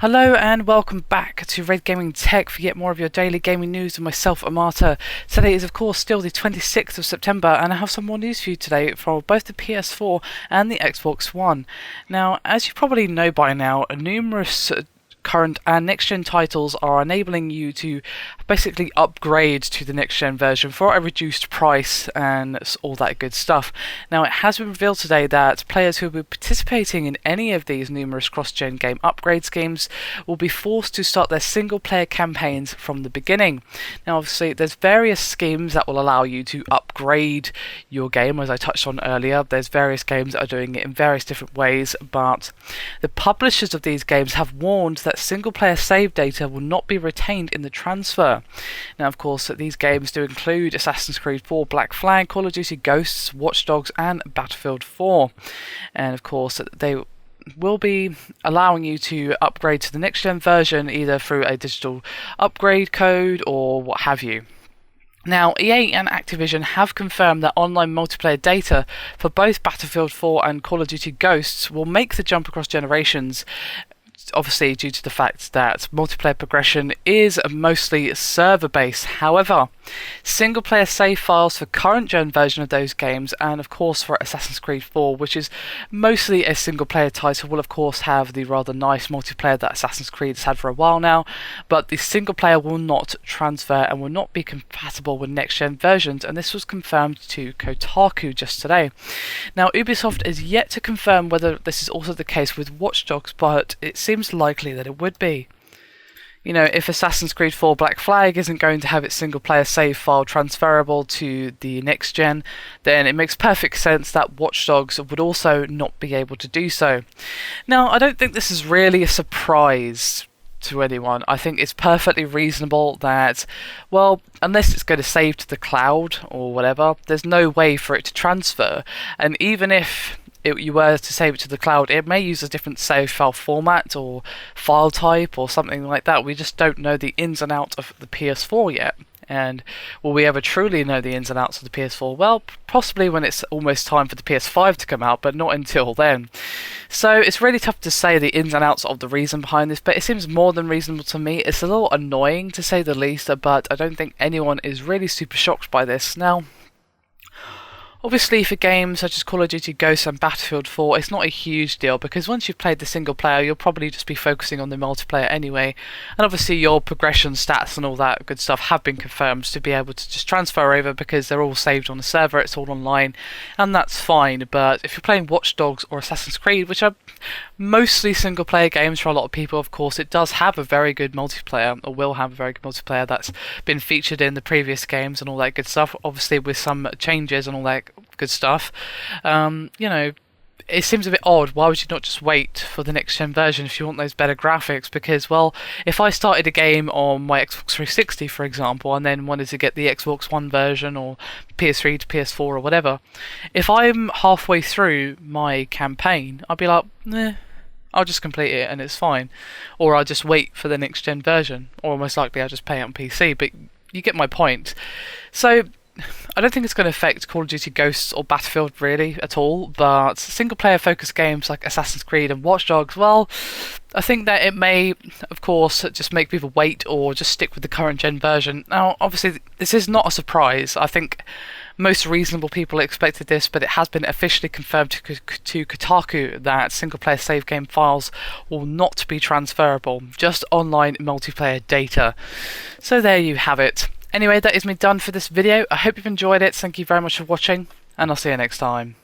Hello and welcome back to Red Gaming Tech for yet more of your daily gaming news with myself, Amata. Today is of course still the 26th of September and I have some more news for you today for both the PS4 and the Xbox One. Now, as you probably know by now, numerous current and next-gen titles are enabling you to basically upgrade to the next-gen version for a reduced price and all that good stuff. Now, it has been revealed today that players who will be participating in any of these numerous cross-gen game upgrade schemes will be forced to start their single-player campaigns from the beginning. Now, obviously, there's various schemes that will allow you to upgrade your game, as I touched on earlier. There's various games that are doing it in various different ways, but the publishers of these games have warned that single-player save data will not be retained in the transfer. Now, of course, these games do include Assassin's Creed 4, Black Flag, Call of Duty Ghosts, Watch Dogs, and Battlefield 4. And of course, they will be allowing you to upgrade to the next-gen version either through a digital upgrade code or what have you. Now, EA and Activision have confirmed that online multiplayer data for both Battlefield 4 and Call of Duty Ghosts will make the jump across generations, obviously due to the fact that multiplayer progression is mostly server-based. However, single-player save files for current-gen version of those games, and of course for Assassin's Creed 4, which is mostly a single-player title, will of course have the rather nice multiplayer that Assassin's Creed has had for a while now, but the single-player will not transfer and will not be compatible with next-gen versions, and this was confirmed to Kotaku just today. Now, Ubisoft is yet to confirm whether this is also the case with Watch Dogs, but it seems likely that it would be. You know, if Assassin's Creed 4 Black Flag isn't going to have its single-player save file transferable to the next gen, then it makes perfect sense that Watch Dogs would also not be able to do so. Now, I don't think this is really a surprise to anyone. I think it's perfectly reasonable that, well, unless it's going to save to the cloud or whatever, there's no way for it to transfer. And even if you were to save it to the cloud, it may use a different save file format or file type or something like that. We just don't know the ins and outs of the PS4 yet. And will we ever truly know the ins and outs of the PS4? Well, possibly when it's almost time for the PS5 to come out, but not until then. So it's really tough to say the ins and outs of the reason behind this, but it seems more than reasonable to me. It's a little annoying to say the least, but I don't think anyone is really super shocked by this. Now, obviously, for games such as Call of Duty Ghosts and Battlefield 4, it's not a huge deal because once you've played the single player, you'll probably just be focusing on the multiplayer anyway. And obviously, your progression stats and all that good stuff have been confirmed to be able to just transfer over because they're all saved on the server, it's all online, and that's fine. But if you're playing Watch Dogs or Assassin's Creed, which are mostly single player games for a lot of people, of course, it does have a very good multiplayer, or will have a very good multiplayer that's been featured in the previous games and all that good stuff, obviously with some changes and all that good stuff. You know, it seems a bit odd. Why would you not just wait for the next gen version if you want those better graphics? Because, well, if I started a game on my Xbox 360, for example, and then wanted to get the Xbox One version or PS3 to PS4 or whatever, if I'm halfway through my campaign, I'd be like, I'll just complete it and it's fine. Or I'll just wait for the next gen version. Or most likely I'll just pay it on PC. But you get my point. So I don't think it's going to affect Call of Duty Ghosts or Battlefield really at all, but single-player focused games like Assassin's Creed and Watch Dogs, well, I think that it may, of course, just make people wait or just stick with the current gen version. Now, obviously, this is not a surprise. I think most reasonable people expected this, but it has been officially confirmed to Kotaku that single-player save game files will not be transferable, just online multiplayer data. So there you have it. Anyway, that is me done for this video. I hope you've enjoyed it. Thank you very much for watching, and I'll see you next time.